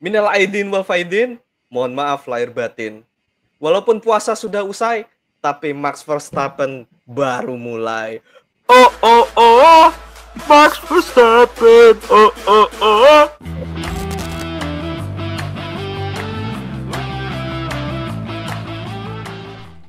Minal aidin wal faidin, mohon maaf lahir batin. Walaupun puasa sudah usai, tapi Max Verstappen baru mulai. Oh oh oh, Max Verstappen. Oh oh oh.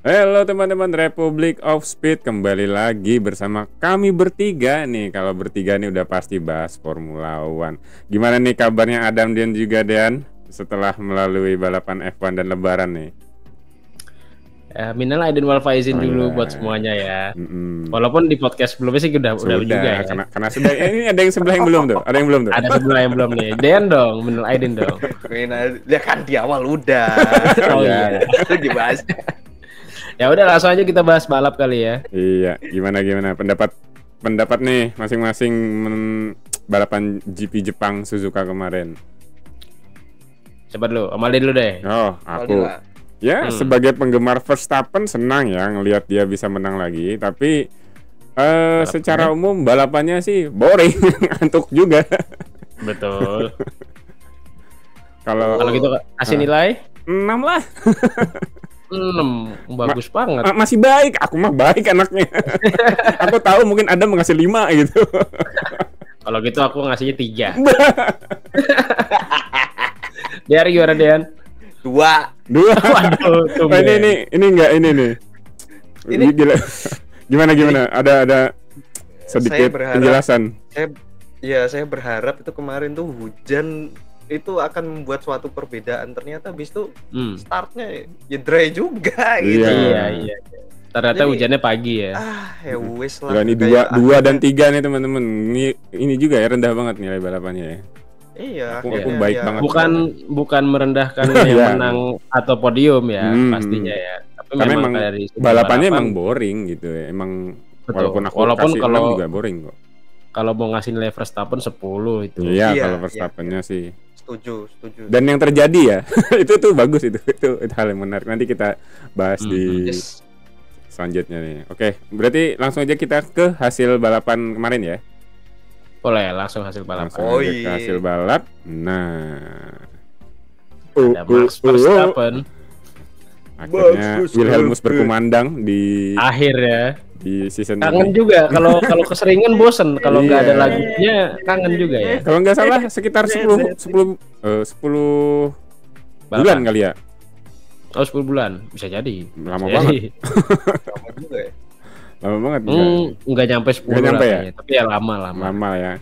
Halo teman-teman Republic of Speed, kembali lagi bersama kami bertiga nih. Kalau bertiga nih udah pasti bahas Formula One. Gimana nih kabarnya Adam dan juga Dan setelah melalui balapan F1 dan Lebaran nih? Minal aidin wal faizin dulu buat semuanya ya. Walaupun di podcast sebelumnya sih udah juga ya. Karena sudah ini ada yang sebelah yang belum tuh. Ada yang belum tuh. Ada sebelah yang belum nih. Dan dong, minal aidin dong. Ya kan di awal udah. Oh iya. Itu dibahas. Ya udah langsung aja kita bahas balap kali ya. Iya, gimana pendapat nih masing-masing balapan GP Jepang Suzuka kemarin. Coba dulu, Amaldi dulu deh. Oh, aku. Ya, sebagai penggemar Verstappen senang ya ngelihat dia bisa menang lagi, tapi secara umum balapannya sih boring, ngantuk juga. Betul. Kalau gitu kasih nilai 6 lah. 6 bagus banget. Masih baik, aku mah baik anaknya. Aku tahu mungkin Adam ngasih 5 gitu. Kalau gitu aku ngasihnya 3. Biar gimana Dean? 2. Waduh, ini enggak ini nih. Ini gila. Gimana? Ada sedikit penjelasan. Saya berharap itu kemarin tuh hujan itu akan membuat suatu perbedaan. Ternyata habis itu startnya ya dry juga gitu. Iya. Ternyata jadi, hujannya pagi ya. Ya wes lah. Ini 2 dan 3 nih teman-teman. Ini juga ya rendah banget nilai balapannya ya. Iya. Aku baik banget. Bukan merendahkan yang menang atau podium ya pastinya ya. Tapi karena memang dari balapannya emang boring gitu ya. Emang betul. walaupun kalau juga boring kok. Kalau mau ngasih nilai Verstappen 10 itu. Iya, kalau Verstappennya sih. Setuju. Dan yang terjadi ya, itu tuh bagus itu hal yang menarik. Nanti kita bahas di selanjutnya nih. Oke, berarti langsung aja kita ke hasil balapan kemarin ya. Boleh, langsung hasil balapan. Ke hasil balap. Nah. Ada Max Verstappen. Akhirnya Wilhelmus berkumandang di akhir ya. Di season kangen ini. Juga kalau keseringan bosen kalau nggak ada lagunya kangen juga ya. Kalau nggak salah sekitar 10 bulan kali ya. Oh 10 bulan bisa jadi. Lama banget. Lama juga ya. Lama banget. Nggak nyampe 10 ya? Tapi ya lama. Lama ya.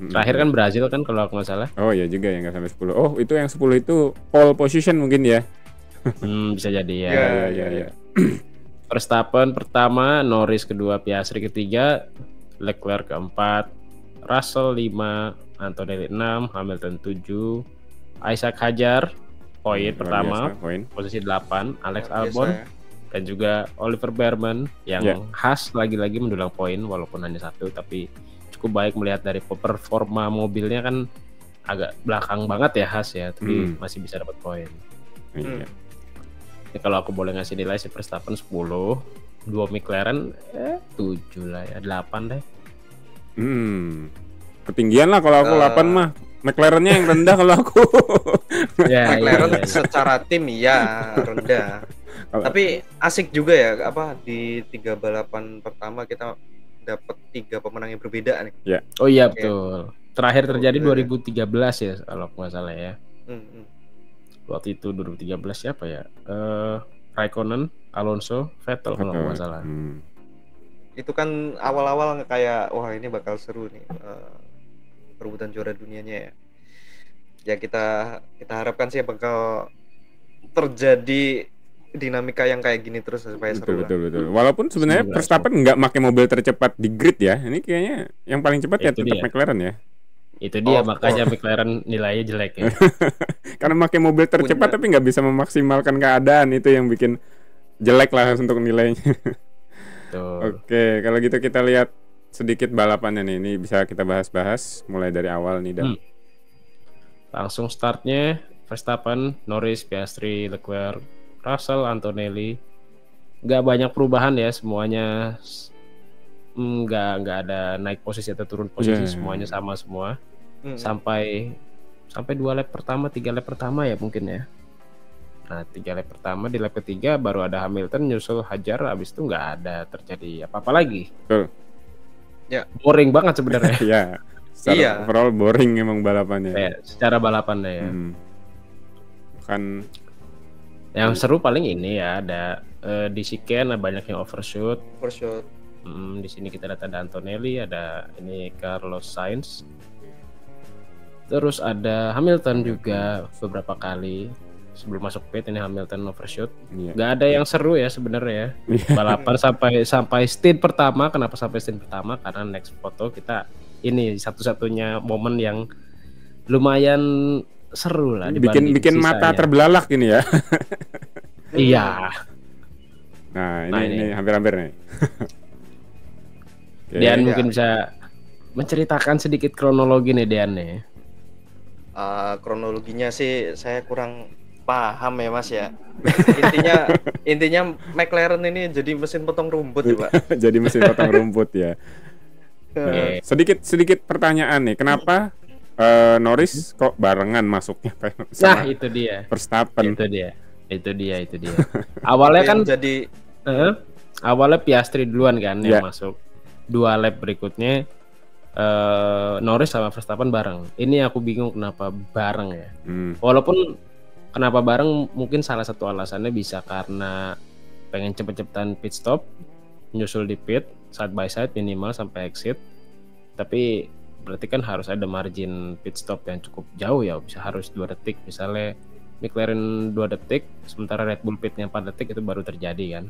Terakhir kan Brazil kan kalau aku nggak salah. Oh iya juga ya nggak sampai 10. Oh itu yang 10 itu pole position mungkin ya. Bisa jadi ya. Ya. Verstappen pertama, Norris kedua, Piastri ketiga, Leclerc keempat, Russell 5, Antonelli 6, Hamilton 7, Isaac Hadjar poin pertama, posisi 8, Alex Albon dan juga Oliver Bearman yang khas lagi-lagi mendulang poin walaupun hanya 1, tapi cukup baik melihat dari performa mobilnya kan agak belakang banget ya khas ya, tapi masih bisa dapat poin. Kalau aku boleh ngasih nilai si Verstappen 10, 2 McLaren 7 lah ya, 8 deh. Ketinggian lah kalau aku 8 mah. McLaren-nya yang rendah kalau aku. McLaren secara tim ya rendah. Tapi asik juga ya di 3 balapan pertama kita dapat 3 pemenang yang berbeda nih. Ya. Oh iya betul. Terakhir terjadi 2013 ya kalau aku nggak salah ya. Waktu itu 2013 siapa ya? Raikkonen, Alonso, Vettel kalau nggak salah. Itu kan awal-awal kayak wah ini bakal seru nih perebutan juara dunianya ya. Ya kita harapkan sih bakal terjadi dinamika yang kayak gini terus supaya seru. Betul. Walaupun sebenarnya Verstappen nggak pakai mobil tercepat di grid ya. Ini kayaknya yang paling cepat ya tetap McLaren ya. Itu dia makanya McLaren nilainya jelek ya. Karena pakai mobil tercepat tapi nggak bisa memaksimalkan keadaan, itu yang bikin jelek lah untuk nilainya. Oke, kalau gitu kita lihat sedikit balapannya nih. Ini bisa kita bahas-bahas mulai dari awal nih Dan. Langsung startnya Verstappen, Norris, Piastri, Leclerc, Russell, Antonelli. Nggak banyak perubahan ya, semuanya nggak ada naik posisi atau turun posisi, semuanya sama semua. Sampai sampai 2 lap pertama, 3 lap pertama ya mungkin ya. Nah 3 lap pertama, di lap ketiga baru ada Hamilton nyusul Hajar, habis itu nggak ada terjadi apa-apa lagi. Betul. Ya. Boring banget sebenarnya. Ya, secara Iya. overall boring emang balapannya. Ya, secara balapannya ya. Kan Yang seru paling ini ya, ada di Shiken banyak yang overshoot. For sure. Di sini kita lihat ada Antonelli, ada ini Carlos Sainz. Terus ada Hamilton juga beberapa kali sebelum masuk pit ini Hamilton overshoot. iya. Nggak ada yang seru ya sebenarnya ya. Balapan sampai stint pertama. Kenapa sampai stint pertama? Karena next foto kita ini satu-satunya momen yang lumayan seru lah bikin mata sisanya. terbelalak ini ya. Iya. Nah, Nah, ini hampir-hampir nih. Oke. Dean ya. mungkin bisa menceritakan sedikit kronologi nih Dean nih. Kronologinya sih saya kurang paham ya Mas ya. intinya McLaren ini jadi mesin potong rumput ya Pak. Jadi mesin potong rumput ya. Nah, sedikit pertanyaan nih, kenapa Norris kok barengan masuknya Nah sama itu dia. Verstappen? Itu dia. Awalnya kan jadi awalnya Piastri duluan kan Ya. yang masuk. 2 lap berikutnya Norris sama Verstappen bareng. Ini aku bingung kenapa bareng ya. Walaupun kenapa bareng mungkin salah satu alasannya bisa karena pengen cepet-cepetan pit stop, nyusul di pit side by side minimal sampai exit. Tapi berarti kan harus ada margin pit stop yang cukup jauh ya, bisa harus 2 detik misalnya. McLaren 2 detik, sementara Red Bull pitnya 4 detik itu baru terjadi kan.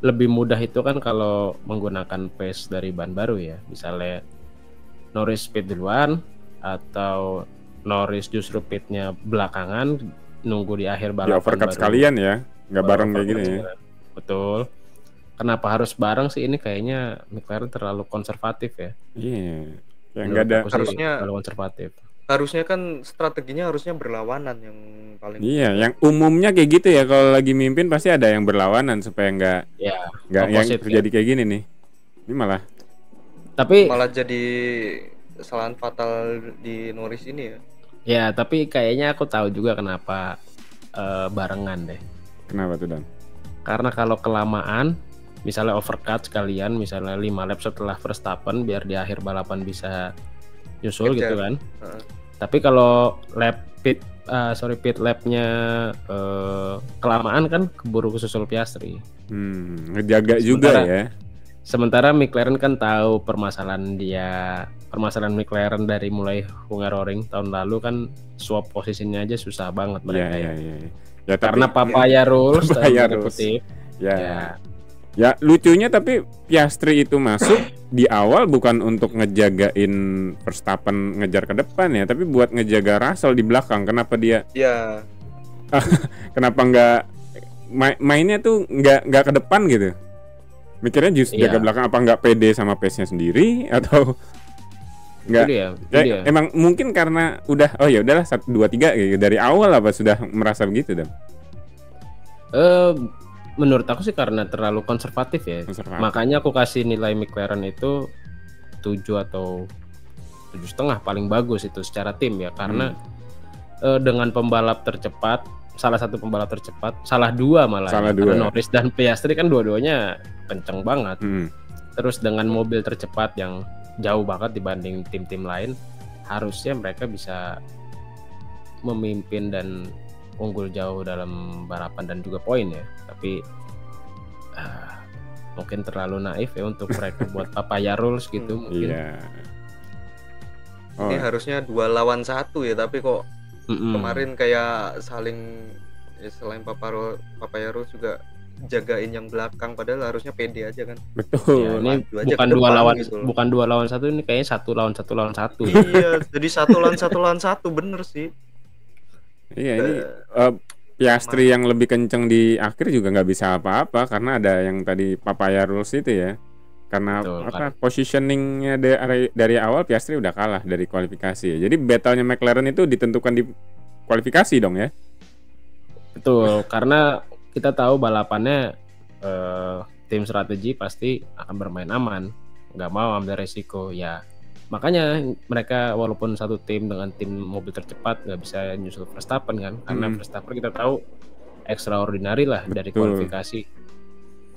Lebih mudah itu kan kalau menggunakan pace dari ban baru ya, misalnya Norris pit duluan atau Norris justru pitnya belakangan nunggu di akhir Di balapan overcut baru sekalian ya, nggak bareng kayak overcut gini ya. sekalian. Betul. Kenapa harus bareng sih, ini kayaknya McLaren terlalu konservatif ya. Iya, yang nggak ada. Menurut aku sih Harusnya- terlalu konservatif. harusnya kan strateginya harusnya berlawanan yang paling Iya, yang umumnya kayak gitu ya, kalau lagi mimpin pasti ada yang berlawanan supaya nggak Ya, yang opposite terjadi kayak gini nih. Ini malah tapi malah jadi kesalahan fatal di Norris ini ya. ya tapi kayaknya aku tahu juga kenapa barengan deh. kenapa tuh Dan? Karena kalau kelamaan, misalnya overcut sekalian, misalnya 5 lap setelah Verstappen biar di akhir balapan bisa nyusul Kejar. gitu kan. Heeh. Tapi kalau pit lapnya kelamaan kan keburu kesusul Piastri. Ngejaga juga Sementara- ya. Sementara McLaren kan tahu permasalahan McLaren dari mulai Hungaroring tahun lalu kan swap posisinya aja susah banget Iya, mereka iya, ya. iya. Ya, tapi- Karena papaya rules dalam Papaya tanda rules. kutip. ya. Ya. Ya lucunya tapi Piastri itu masuk di awal bukan untuk ngejagain Verstappen ngejar ke depan ya, tapi buat ngejaga Russell di belakang. Kenapa dia Ya, kenapa nggak mainnya tuh nggak ke depan gitu? Mikirnya justru Iya. jaga belakang, apa nggak pede sama pace-nya sendiri atau nggak? Itu dia. Emang mungkin karena udah ya udahlah 1 2 3 gitu dari awal apa sudah merasa begitu Dan? Menurut aku sih karena terlalu konservatif ya. Konservatif. Makanya aku kasih nilai McLaren itu 7 atau 7,5 paling bagus itu secara tim ya, karena dengan pembalap tercepat, salah satu pembalap tercepat, salah dua malah. Salah ya. Karena dua. Norris dan Piastri kan dua-duanya kenceng banget. Hmm. Terus dengan mobil tercepat yang jauh banget dibanding tim-tim lain, harusnya mereka bisa memimpin dan unggul jauh dalam balapan dan juga poin ya. Tapi mungkin terlalu naif ya untuk mereka buat papaya rules gitu mungkin. Iya. ini harusnya 2 lawan 1 ya, tapi kok kemarin kayak saling ya, selain papaya rules juga jagain yang belakang, padahal harusnya pede aja kan. betul. Ya, ini maju aja bukan ke dua depan lawan gitu loh. bukan 2 lawan 1, ini kayaknya 1 lawan 1 Iya, jadi 1 lawan 1 bener sih. Iya, ini Piastri yang lebih kenceng di akhir juga nggak bisa apa-apa karena ada yang tadi papaya rules itu ya. Karena Betul, positioningnya dari awal Piastri udah kalah dari kualifikasi ya. Jadi battle-nya McLaren itu ditentukan di kualifikasi dong ya. Betul, karena kita tahu balapannya tim strategi pasti akan bermain aman, nggak mau ambil resiko ya. Makanya mereka walaupun satu tim dengan tim mobil tercepat nggak bisa nyusul Verstappen kan, karena Verstappen kita tahu extraordinary lah dari Betul. kualifikasi.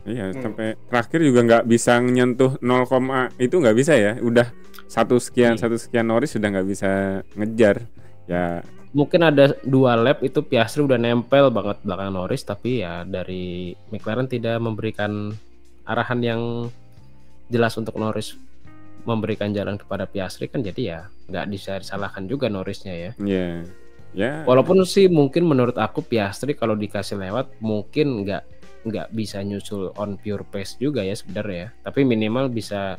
Iya, sampai terakhir juga nggak bisa nyentuh 0, itu nggak bisa ya. Udah satu sekian Norris sudah nggak bisa ngejar. Ya, Mungkin ada 2 lap itu Piastri udah nempel banget belakang Norris, tapi ya dari McLaren tidak memberikan arahan yang jelas untuk Norris memberikan jalan kepada Piastri kan, jadi ya nggak bisa disalahkan juga Norrisnya ya. ya, ya. Walaupun sih mungkin menurut aku Piastri kalau dikasih lewat mungkin nggak bisa nyusul on pure pace juga ya sebenarnya, tapi minimal bisa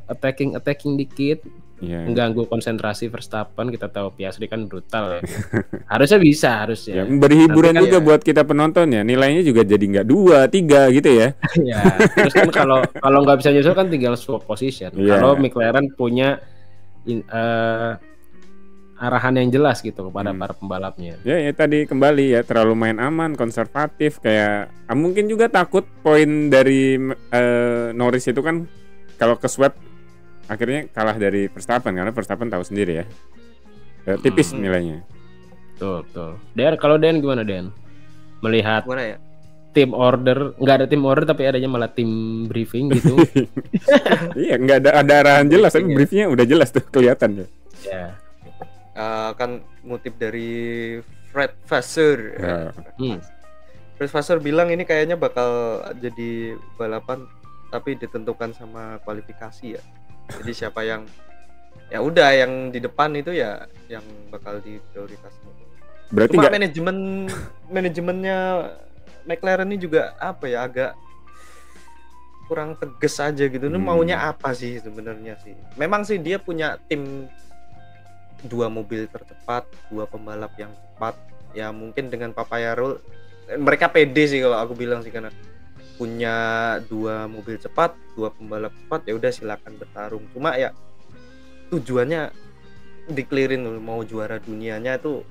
attacking dikit, Ya. mengganggu konsentrasi Verstappen. Kita tahu Piastri kan brutal ya. harusnya Ya, beri hiburan Tapi kan juga buat kita penonton ya. Nilainya juga jadi nggak 2, 3 gitu ya. ya terus kan kalau nggak bisa nyusul kan tinggal swap position. Iya. Kalau McLaren punya arahan yang jelas gitu kepada para pembalapnya. Ya tadi kembali ya, terlalu main aman, konservatif, kayak mungkin juga takut poin dari Norris itu kan kalau ke swap akhirnya kalah dari Verstappen, karena Verstappen tahu sendiri ya, tipis nilainya. Betul. Kalau Dan gimana Dan? Melihat Gimana ya? tim order, nggak ada tim order tapi adanya malah tim briefing gitu. Iya, nggak ada arahan jelas, tapi briefnya udah jelas tuh kelihatan ya. Ya. Kan ngutip dari Fred Vasseur. Fred Vasseur bilang ini kayaknya bakal jadi balapan tapi ditentukan sama kualifikasi ya. Jadi siapa yang ya udah yang di depan itu ya yang bakal diprioritaskan. Berarti Cuma nggak manajemennya McLaren ini juga apa ya, agak kurang tegas aja gitu. Ini maunya apa sih sebenarnya sih? Memang sih dia punya tim 2 mobil tercepat, 2 pembalap yang cepat. Ya mungkin dengan Papaya Rule mereka pede sih kalau aku bilang sih, karena punya 2 mobil cepat, 2 pembalap cepat, ya udah silakan bertarung. Cuma ya tujuannya dikelirin loh, mau juara dunianya itu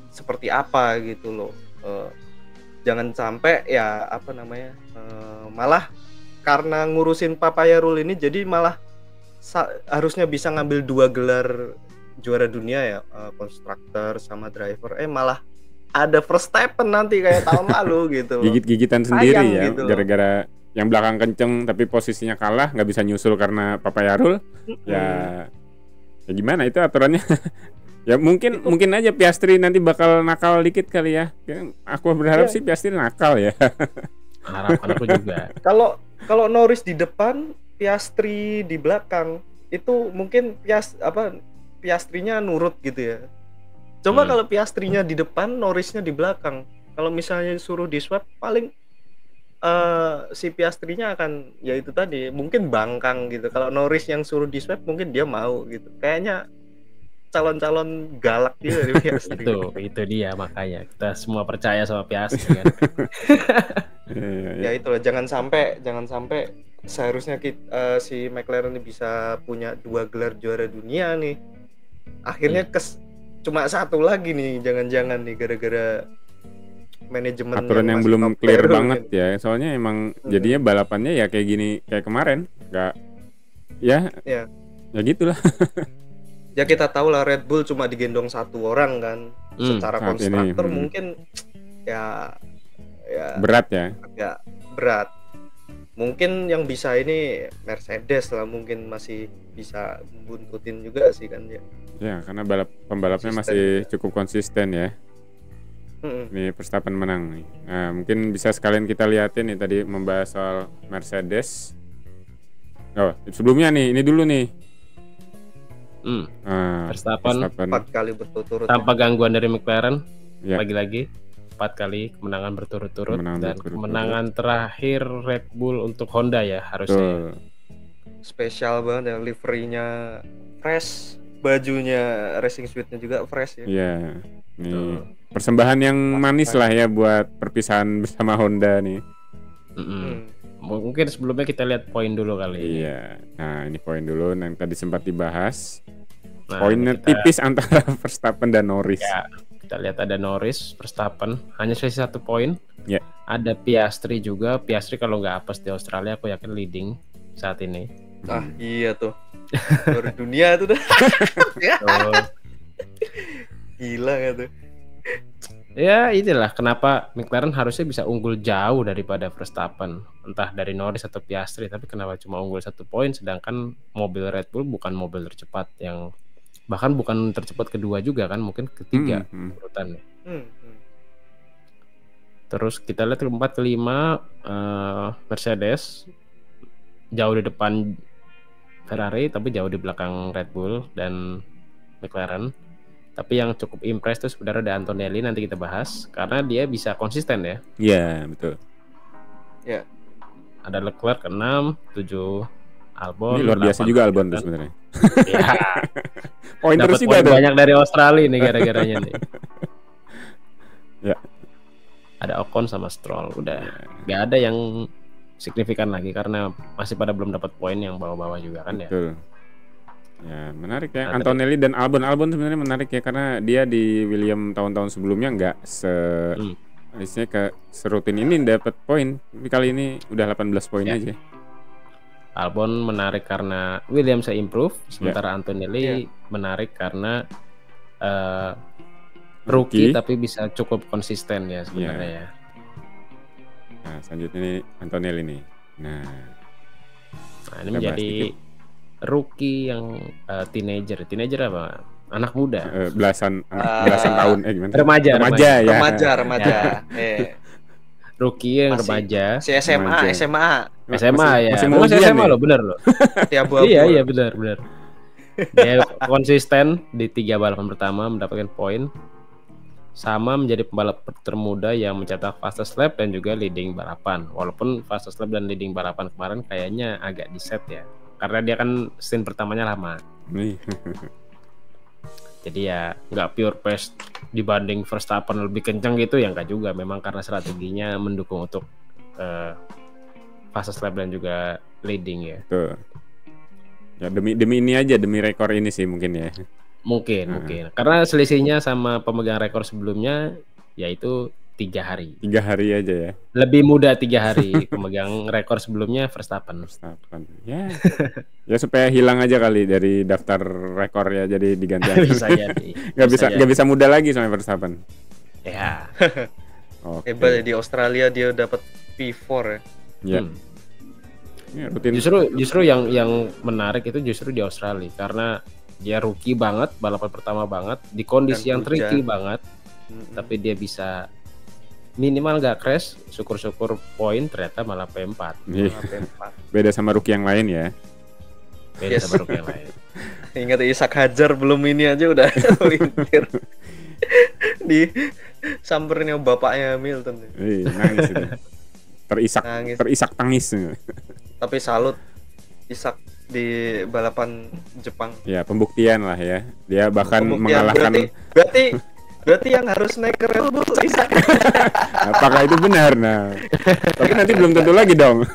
seperti apa gitu loh. Jangan sampai ya apa namanya, malah karena ngurusin Papaya Rule ini jadi malah harusnya bisa ngambil 2 gelar juara dunia ya, konstruktor sama driver, malah ada Verstappen nanti kayak tahun lalu gitu. Gigit-gigitan sendiri ya, gitu gara-gara yang belakang kenceng tapi posisinya kalah, nggak bisa nyusul karena Papaya Rule. Ya gimana itu aturannya? Ya mungkin aja Piastri nanti bakal nakal dikit kali ya. Aku berharap sih Piastri nakal ya. Harapan aku juga. Kalau Norris di depan, Piastri di belakang, itu mungkin Piastrinya nurut gitu ya. Coba kalau Piastrinya di depan, Norrisnya di belakang. Kalau misalnya suruh di swap, paling si Piastrinya akan ya itu tadi, mungkin bangkang gitu. Kalau Norris yang suruh di swap, mungkin dia mau gitu. Kayaknya calon-calon galak dia dari Piastri. itu dia makanya kita semua percaya sama Piastri kan. Ya itulah, jangan sampai seharusnya si McLaren ini bisa punya 2 gelar juara dunia nih. Akhirnya cuma 1 lagi nih, jangan-jangan nih gara-gara manajemen aturan yang belum clear banget ya. Soalnya emang jadinya balapannya ya kayak gini, kayak kemarin, nggak ya gitulah. Ya kita tahu lah Red Bull cuma digendong 1 orang kan, secara konstruktor mungkin ya berat ya. Agak berat. Mungkin yang bisa ini Mercedes lah, mungkin masih bisa buntutin juga sih kan ya. Ya karena pembalapnya masih cukup konsisten ya. Nih Verstappen menang nih. Nah, mungkin bisa sekalian kita liatin nih, tadi membahas soal Mercedes. Sebelumnya nih, ini dulu nih. Verstappen 4 kali berturut-turut tanpa gangguan dari McLaren. Ya. Lagi-lagi 4 kali kemenangan berturut-turut, dan berturut-turut. kemenangan terakhir Red Bull untuk Honda ya harusnya. Spesial banget ya, liverynya fresh, bajunya racing suite-nya juga fresh ya. Iya. Nih persembahan yang manis lah ya buat perpisahan bersama Honda nih. Mungkin sebelumnya kita lihat poin dulu kali. Iya. Nah, ini poin dulu yang tadi sempat dibahas. Nah, poinnya tipis antara Verstappen dan Norris. Ya, kita lihat ada Norris, Verstappen hanya selisih 1 poin. Ya. Ada Piastri juga. Piastri kalau nggak apes di Australia aku yakin leading saat ini. Iya tuh. Juara dunia itu dah. Oh. Gila gak tuh? Ya inilah kenapa McLaren harusnya bisa unggul jauh daripada Verstappen, entah dari Norris atau Piastri, tapi kenapa cuma unggul 1 poin, sedangkan mobil Red Bull bukan mobil tercepat yang bahkan bukan tercepat kedua juga kan, mungkin ketiga urutannya. Terus kita lihat keempat kelima Mercedes jauh di depan Ferrari tapi jauh di belakang Red Bull dan McLaren. Tapi yang cukup impress tuh sebenarnya ada Antonelli, nanti kita bahas karena dia bisa konsisten ya. Iya, betul. Ya. Ada Leclerc ke-6, 7 Albon. Ini luar biasa 8 juga Albon tuh sebenarnya. Ya. Poin terus Dapat juga poin tuh. banyak dari Australia nih gara-garanya nih. Ya. Ada Ocon sama Stroll, udah nggak ada yang signifikan lagi karena masih pada belum dapat poin yang bawah-bawah juga kan ya. Betul. Ya, menarik ya. Nah, Antonelli dan Albon sebenarnya menarik ya karena dia di William tahun-tahun sebelumnya nggak istilahnya ke serutin ini dapat poin. Tapi kali ini udah 18 poin aja. Albon menarik karena William saya improve, sementara Antonelli menarik karena rookie tapi bisa cukup konsisten ya sebenarnya ya. Nah, selanjutnya ini Antonelli nih. Nah, ini menjadi rookie yang teenager apa? Anak muda. Belasan tahun gimana? Remaja. Remaja. Rookie yang remaja. Si SMA ya. Masih Masih SMA loh, bener loh. Iya, benar. Dia konsisten di 3 balapan pertama mendapatkan poin. Sama menjadi pembalap termuda yang mencetak fastest lap dan juga leading balapan. Walaupun fastest lap dan leading balapan kemarin kayaknya agak di set ya. Karena dia kan stint pertamanya lama. Jadi ya nggak pure pace dibanding Verstappen lebih kencang gitu ya nggak juga. Memang karena strateginya mendukung untuk fastest lap dan juga leading ya. Tuh. Ya demi ini aja, demi rekor ini sih mungkin ya. Mungkin. Karena selisihnya sama pemegang rekor sebelumnya yaitu 3 hari. 3 hari aja ya. Lebih muda 3 hari pemegang rekor sebelumnya Verstappen. Ya. Ya supaya hilang aja kali dari daftar rekor ya, jadi diganti. Bisa jadi. Gak bisa muda lagi sama Verstappen. Ya. Hebat di Australia dia dapat P4 ya. Ya. Ya, rutin. Justru yang menarik itu justru di Australia karena dia rookie banget, balapan pertama banget di kondisi yang tricky banget. Tapi dia bisa minimal gak crash, syukur-syukur poin, ternyata malah P4. Beda sama rookie yang lain ya. Beda sama rookie yang lain. Ingat Ishak Hajar belum ini aja udah winter. Di samperin bapaknya Hamilton. Nangis itu. Terisak tangis. Tapi salut Ishak di balapan Jepang. Ya, pembuktian lah ya. Dia bahkan mengalahkan. Berarti yang harus naik ke Red Bull Ishak. Apakah itu benar? Nah, tapi nanti belum tentu lagi dong.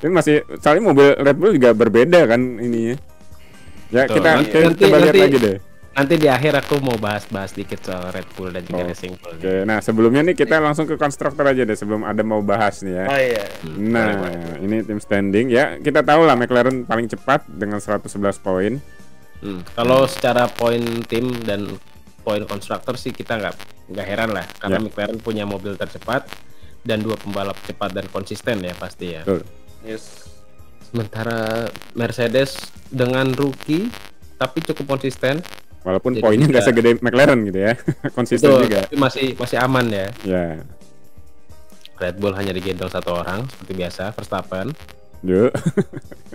Ini masih soalnya mobil Red Bull juga berbeda kan ininya. Ya, kita lihat lagi deh. Nanti di akhir aku mau bahas dikit soal Red Bull dan juga Racing Bull. Oke, nah sebelumnya nih kita langsung ke konstruktor aja deh sebelum ada mau bahas nih ya. Oh iya. Nah, ini tim standing ya. Kita tahu lah McLaren paling cepat dengan 111 poin. Kalau secara poin tim dan poin konstruktor sih kita nggak heran lah karena McLaren punya mobil tercepat dan 2 pembalap cepat dan konsisten ya pasti ya. Betul. Yes. Sementara Mercedes dengan rookie tapi cukup konsisten. Walaupun poinnya nggak segede McLaren gitu ya, konsisten juga. Tapi masih aman ya. Ya. Red Bull hanya digendong 1 orang seperti biasa, Verstappen. Yuk.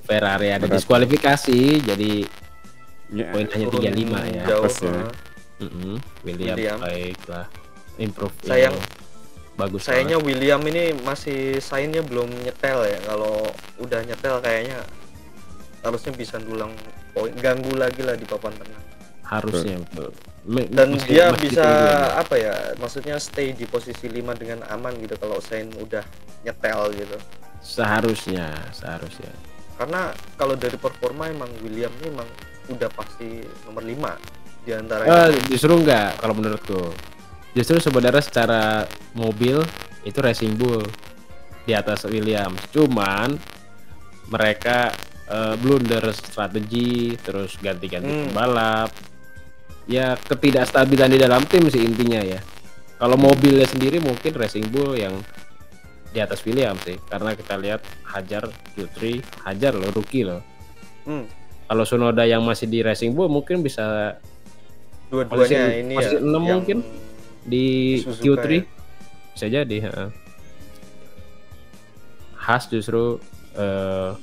Ferrari ada diskualifikasi, jadi poin hanya 35 ya. Jauh. William baiklah, improve. Bagus. Sayangnya William ini masih sainnya belum nyetel ya. Kalau udah nyetel kayaknya harusnya bisa dulang poin, ganggu lagi lah di papan tengah. Harusnya betul. Dan dia bisa apa ya, maksudnya stay di posisi 5 dengan aman gitu kalau Sainz udah nyetel gitu. Seharusnya. Karena kalau dari performa emang William ini emang udah pasti nomor 5 di antara justru enggak kalau menurutku. Justru sebenarnya secara mobil itu Racing Bull di atas Williams. Cuman mereka blunder strategi, terus ganti-ganti pembalap. Ya ketidakstabilan di dalam tim sih intinya ya. Kalau mobilnya sendiri mungkin Racing Bull yang di atas Williams sih, karena kita lihat Hajar Q3, Hajar loh, rookie loh. Kalau Tsunoda yang masih di Racing Bull mungkin bisa Dua-duanya ini posisi ya 6 yang mungkin di Suzuka Q3 ya. bisa jadi. Haas justru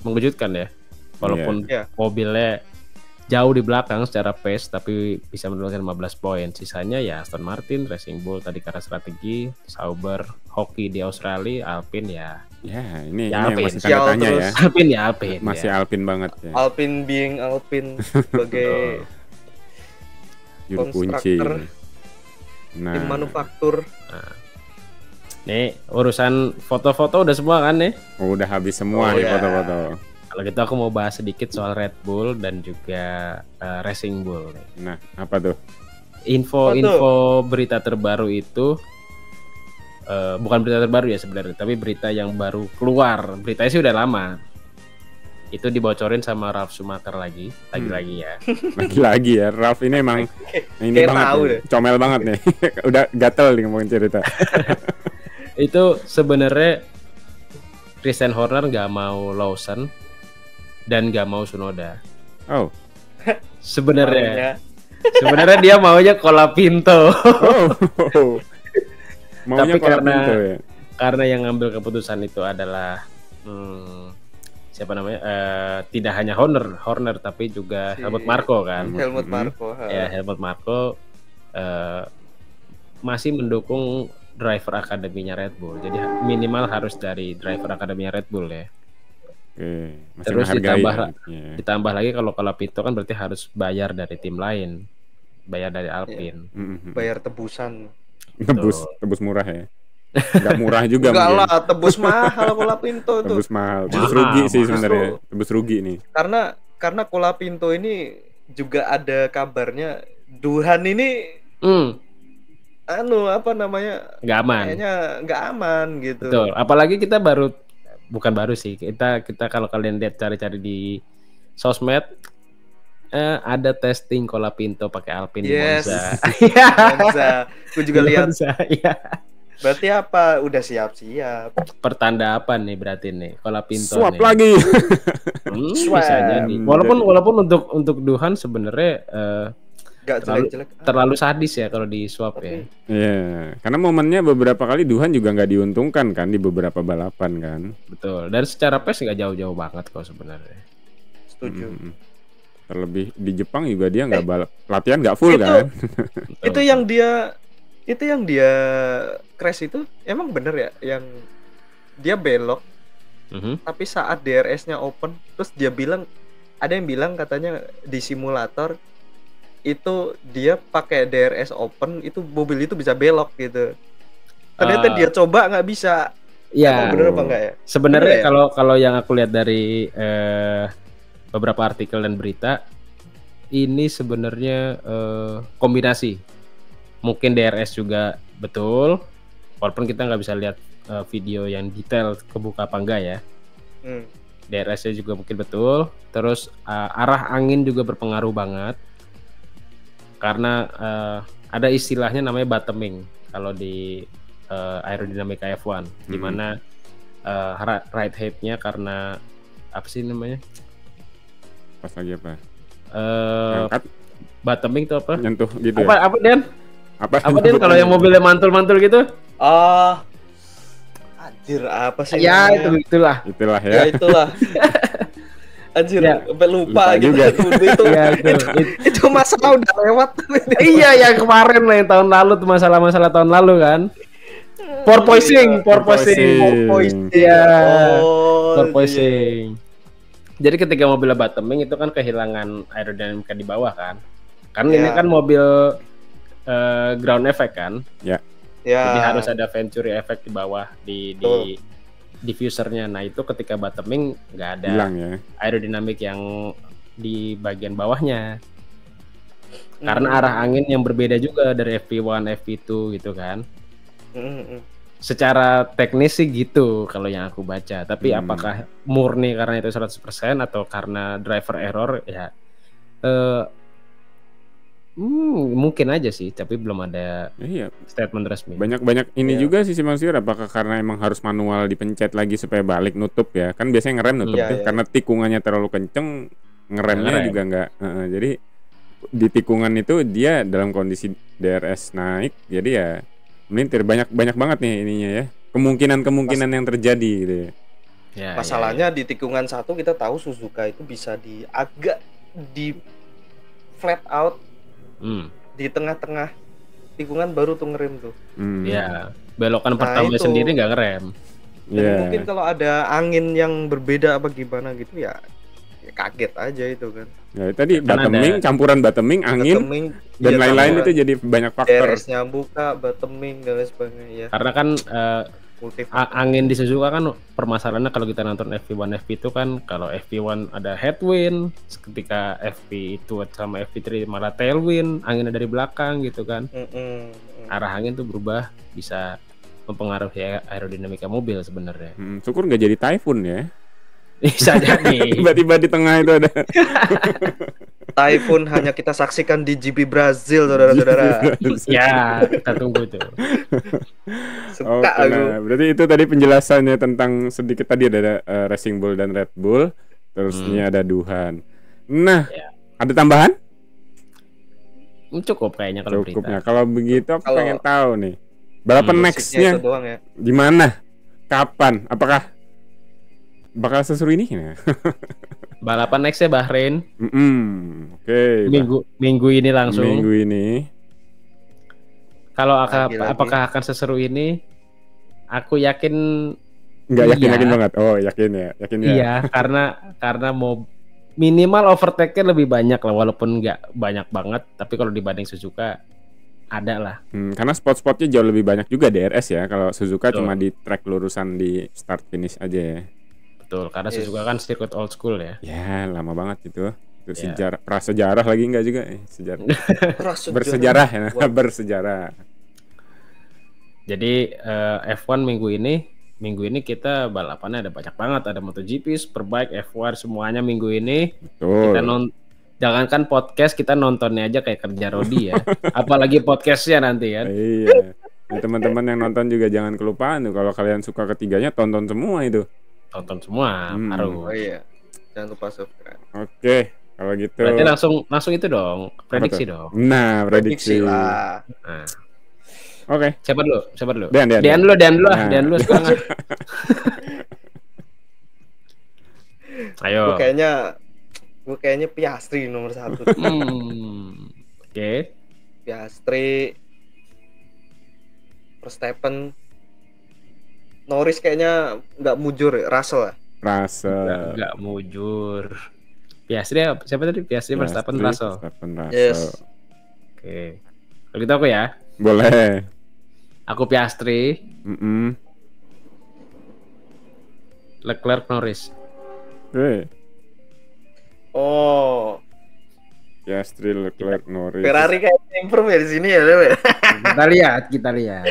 mengejutkan ya, walaupun Iya. mobilnya jauh di belakang secara pace tapi bisa menurunkan 15 poin. Sisanya ya Aston Martin, Racing Bull tadi karena strategi, Sauber, hoki di Australia, Alpine ya. Ya, ini Ya, yang Alpine. masih tanda tanya ya. Alpine ya Alpine. Masih ya. Alpine banget ya. Alpine being Alpine sebagai Juru kunci. konstruktor, Nah, tim manufaktur. Nih urusan foto-foto udah semua kan nih. udah habis semua Oh, nih ya. foto-foto. Kalau gitu aku mau bahas sedikit soal Red Bull dan juga Racing Bull nih. Nah, apa tuh? Info berita terbaru itu bukan berita terbaru ya sebenarnya, tapi berita yang baru keluar. Beritanya sih udah lama. Itu dibocorin sama Ralf Schumacher lagi ya. Lagi-lagi ya, Ralf ini emang ini Kayak banget tahu nih, deh. comel banget nih. Udah gatel nih ngomongin cerita. Itu sebenarnya Christian Horner nggak mau Lawson dan nggak mau Tsunoda. Oh, Sebenarnya dia maunya Colapinto. oh. Maunya Tapi karena Colapinto ya. karena yang ngambil keputusan itu adalah siapa namanya? Tidak hanya Horner tapi juga Si Helmut Marko kan. Helmut Marko. Ya, Helmut Marko masih mendukung driver akademinya Red Bull. Jadi minimal harus dari driver akademinya Red Bull ya. Oke, masih Terus menghargai ya. ditambah lagi kalau Colapinto kan berarti harus bayar dari tim lain, bayar dari Alpine. Bayar tebusan. Tebus murah ya. Enggak murah juga Enggak mungkin. lah, tebus mahal Colapinto tuh. Tebus mahal. Tebus Mahal, rugi sih mahal. sebenarnya. Tebus rugi nih. Karena Colapinto ini juga ada kabarnya Duhan ini apa namanya? Nggak aman. Kayaknya nggak aman gitu. Betul. Apalagi kita bukan baru sih. Kita kalau kalian lihat cari-cari di sosmed ada testing Colapinto pakai Alpine di Yes. Monza. Monza. Aku juga lihat. Monza, iya. Berarti apa? Udah siap-siap. Pertanda apa nih berarti nih Colapinto Swap nih? lagi. Bisa jadi. Walaupun untuk Duhan sebenarnya Nggak jelek-jelek. terlalu sadis ya kalau di swap ya. Iya, karena momennya beberapa kali Duhan juga nggak diuntungkan kan di beberapa balapan kan. Betul. Dan secara pace nggak jauh-jauh banget kok sebenarnya. Setuju. Terlebih di Jepang juga dia nggak balap, latihan nggak full itu- kan. Itu yang dia crash itu emang bener ya, yang dia belok tapi saat DRS-nya open, terus dia bilang, ada yang bilang katanya di simulator itu dia pakai DRS open, itu mobil itu bisa belok gitu. Ternyata dia coba nggak bisa. Iya. Emang bener apa enggak ya? Sebenarnya Bener ya? kalau yang aku lihat dari beberapa artikel dan berita, ini sebenarnya kombinasi. Mungkin DRS juga betul, walaupun kita nggak bisa lihat video yang detail kebuka apa enggak ya. DRS-nya juga mungkin betul. Terus arah angin juga berpengaruh banget, karena ada istilahnya namanya bottoming kalau di aerodinamika F1, di mana right height-nya karena apa sih namanya? Pas lagi apa? Eh Angkat, bottoming itu apa? nyentuh gitu Apa ya. apa Dan? Apa Dan kalau yang mobilnya mantul-mantul gitu? Anjir, apa sih Ya namanya? itulah. Itulah Ya ya. itulah. Anjir, Ya. sampai lupa Lupa gitu. juga. itu, Iya, itu masalah udah lewat. Iya yang kemarin lah yang tahun lalu tuh masalah-masalah tahun lalu kan. Porpoising. Porpoising. Iya. Oh, Porpoising. Jadi ketika mobil bottoming itu kan kehilangan aerodinamika di bawah kan. Kan ini Ya. kan mobil ground effect kan. Ya. Jadi harus ada venturi effect di bawah di Betul. diffusernya. Nah itu ketika bottoming nggak ada Hilang ya. aerodinamik yang di bagian bawahnya. Karena arah angin yang berbeda juga dari FP1, FP2 gitu kan. secara teknis sih gitu kalau yang aku baca. Tapi apakah murni karena itu 100% atau karena driver error ya mungkin aja sih, tapi belum ada Iya, statement resmi. banyak ini Iya. juga sih Simpang Siur, apakah karena emang harus manual dipencet lagi supaya balik nutup ya? Kan biasanya ngerem nutup Iya, tuh iya. karena tikungannya terlalu kenceng, ngeremnya Ngerem. juga nggak. Jadi di tikungan itu dia dalam kondisi DRS naik, jadi ya melintir banyak banget nih ininya ya. Kemungkinan yang terjadi gitu ya. Ya, Masalahnya di tikungan 1 kita tahu Suzuka itu bisa agak di flat out di tengah-tengah tikungan baru tuh ngerem tuh. ya. Belokan Nah, pertama itu. sendiri nggak ngerem. Dan Iya. mungkin kalau ada angin yang berbeda apa gimana gitu ya kaget aja itu kan. Ya, tadi Kan bottoming, campuran bottoming, angin Bottoming, dan iya, lain-lain campuran. itu jadi banyak faktor. DRS-nya buka, bottoming dan lain sebagainya ya. Karena kan Multi angin di Suzuka kan permasalahannya kalau kita nonton FP1 FP itu kan kalau FP1 ada headwind, ketika FP2 sama FP3 malah tailwind, anginnya dari belakang gitu kan. Arah angin tuh berubah, bisa mempengaruhi aerodinamika mobil sebenarnya. Syukur nggak jadi typhoon ya. Bisa jadi. Tiba-tiba di tengah itu ada. Typhoon hanya kita saksikan di GP Brazil, saudara-saudara. Ya, kita tunggu itu. Suka Oke, aku. nah, berarti itu tadi penjelasannya tentang sedikit tadi ada Racing Bull dan Red Bull, terus ini ada Duhan. Nah, Ya. ada tambahan? Cukup kayaknya kalau Cukup berita. ya. Kalau begitu aku Kalau- pengen tahu nih. Balapan Musiknya nextnya itu doang ya. di mana? Kapan? Apakah bakal seseru ini? Nah. Balapan nextnya Bahrain Oke. minggu ini langsung. Minggu ini. Kalau Lagi-lagi. apakah akan seseru ini? Aku yakin Nggak Iya. yakin banget. Oh, yakin ya. Yakin ya. iya, karena mau minimal overtake-nya lebih banyak lah, walaupun nggak banyak banget, tapi kalau dibanding Suzuka ada lah. Karena spot-spotnya jauh lebih banyak juga DRS ya. Kalau Suzuka Betul. cuma di track lurusan di start finish aja ya. Betul, karena Yes. Suzuka kan sirkuit old school ya. Ya, lama banget itu. Itu Ya. sejarah, prasejarah lagi enggak juga? Sejarah. Terus Bersejarah ya, Wah. bersejarah. Jadi F1 minggu ini kita balapannya ada banyak banget, ada MotoGP, Superbike, F1 semuanya minggu ini. Kita Betul. jangankan podcast, kita nontonnya aja kayak kerja Rodi ya. Apalagi podcastnya nanti kan. Iya. Nah, teman-teman yang nonton juga jangan kelupaan tuh kalau kalian suka ketiganya tonton semua itu. Tonton semua, Hmm. Oh harus. iya. Jangan lupa subscribe. Oke, kalau gitu. Berarti langsung itu dong, prediksi Apa tuh? dong. Nah, prediksi. lah. Nah, Oke. siapa dulu? Dan. Dean dulu Nah. Dean dulu sekarang. Ayo. Gue kayaknya Piastri nomor 1. Oke. Piastri, Verstappen, Norris kayaknya nggak mujur ya. Russell lah. Russell. Nggak mujur. Piastri siapa tadi? Piastri, Verstappen, Russell. Verstappen, Russell. Yes. Oke. Kalau gitu aku ya. Boleh. Aku Piastri, Mm-mm. Leclerc, Norris. Oke. Oh, Piastri, Leclerc, Norris. Ferrari kayaknya improve ya di sini ya, Dewe. Kita lihat.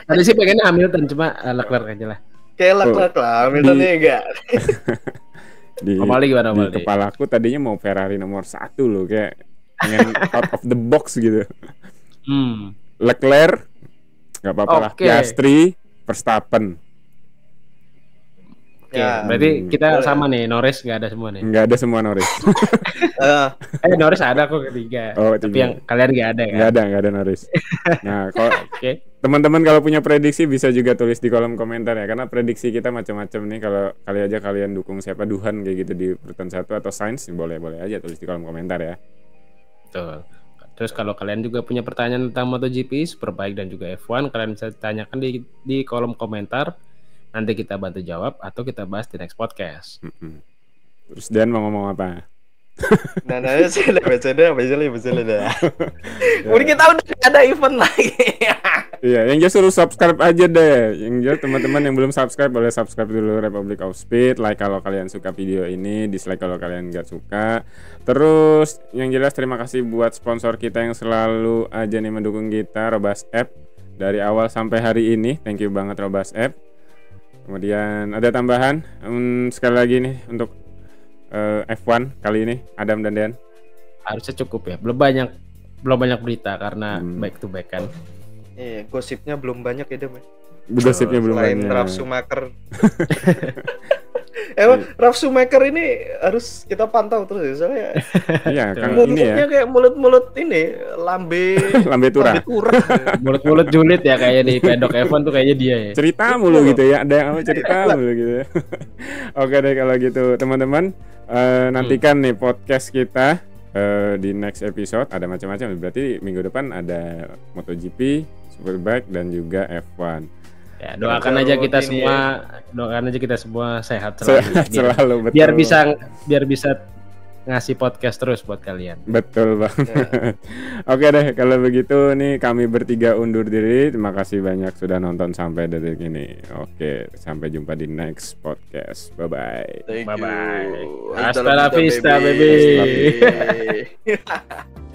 Tadi sih pengennya Hamilton, cuma Leclerc aja lah. Kayak Leclerc lah, Hamiltonnya enggak. Di, Omali gimana, di Omali? kepalaku tadinya mau Ferrari nomor 1 loh, kayak pengen out of the box gitu. Leclerc nggak apa-apa lah. Oke. Piastri, Verstappen Oke, Ya, berarti kita boleh. sama nih, Norris nggak ada semua nih. nggak ada semua Norris. Norris ada kok ketiga. Oh, Tapi tiga. yang kalian nggak ada kan? nggak ada Norris. Nah, kalau Oke. teman-teman kalau punya prediksi bisa juga tulis di kolom komentar ya, karena prediksi kita macam-macam nih. Kalau kali aja kalian dukung siapa, Duhan kayak gitu di urutan 1 atau Sainz, boleh aja tulis di kolom komentar ya. Betul. Terus kalau kalian juga punya pertanyaan tentang MotoGP, Superbike dan juga F1, kalian bisa tanyakan di kolom komentar. Nanti kita bantu jawab atau kita bahas di next podcast. Terus Dan mau ngomong apa? Nah, betul dah. Udah kita udah nggak ada event lagi. Iya, yang jelas suruh subscribe aja deh. Yang jelas teman-teman yang belum subscribe boleh subscribe dulu Republic of Speed. Like kalau kalian suka video ini, dislike kalau kalian nggak suka. Terus yang jelas terima kasih buat sponsor kita yang selalu aja nih mendukung kita, Robas App. dari awal sampai hari ini. Thank you banget Robust App. Kemudian ada tambahan sekali lagi nih untuk F1 kali ini, Adam dan Dean. Harusnya cukup ya. Belum banyak berita karena back to back kan. Iya, gosipnya belum banyak ya Dem. Gosipnya belum Selain banyak. Ralf Schumacher. Emang Ralf Schumacher ini harus kita pantau terus ya, soalnya Iya kan ini mulutnya ya. kayak mulut ini lambe Lambe turah. Mulut-mulut julid ya kayaknya di pedok F1 tuh kayaknya dia ya. Cerita mulu gitu ya, ada yang apa cerita mulu gitu ya. Oke deh kalau gitu teman-teman, nantikan nih podcast kita di next episode. Ada macam-macam, berarti minggu depan ada MotoGP, Superbike dan juga F1. Ya, doakan aja kita semua sehat Sehat selalu, betul. biar bisa ngasih podcast terus buat kalian. Betul banget. Oke deh kalau begitu nih kami bertiga undur diri. Terima kasih banyak sudah nonton sampai detik ini. Oke, sampai jumpa di next podcast. Bye bye. Bye bye. Hasta la vista, baby.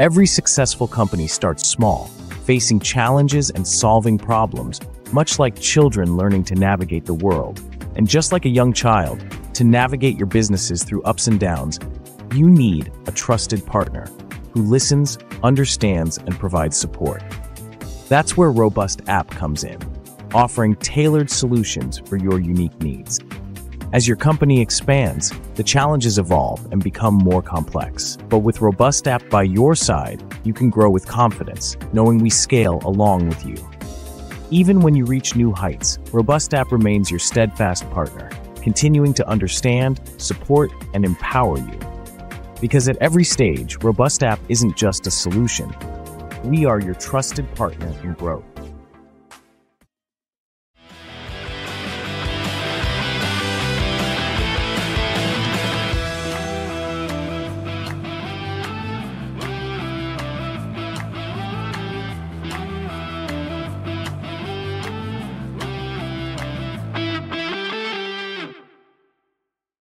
Every successful company starts small, facing challenges and solving problems, much like children learning to navigate the world. And just like a young child, to navigate your businesses through ups and downs, you need a trusted partner who listens, understands, and provides support. That's where Robust App comes in, offering tailored solutions for your unique needs. As your company expands, the challenges evolve and become more complex. But with Robust App by your side, you can grow with confidence, knowing we scale along with you. Even when you reach new heights, Robust App remains your steadfast partner, continuing to understand, support, and empower you. Because at every stage, Robust App isn't just a solution. We are your trusted partner in growth.